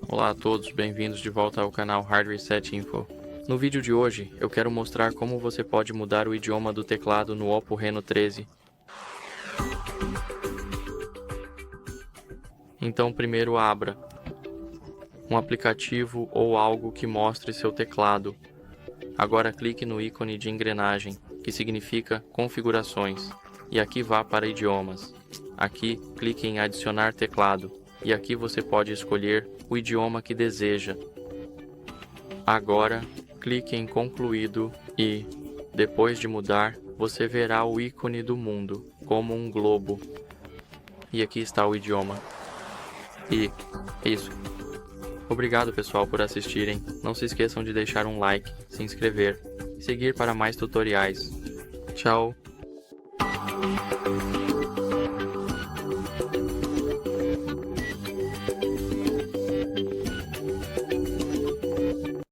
Olá a todos, bem-vindos de volta ao canal Hard Reset Info. No vídeo de hoje, eu quero mostrar como você pode mudar o idioma do teclado no OPPO Reno 13. Então primeiro abra um aplicativo ou algo que mostre seu teclado. Agora clique no ícone de engrenagem, que significa configurações, e aqui vá para idiomas. Aqui clique em adicionar teclado, e aqui você pode escolher o idioma que deseja. Agora clique em concluído e, depois de mudar, você verá o ícone do mundo, como um globo. E aqui está o idioma. E é isso. Obrigado pessoal por assistirem. Não se esqueçam de deixar um like, se inscrever e seguir para mais tutoriais. Tchau!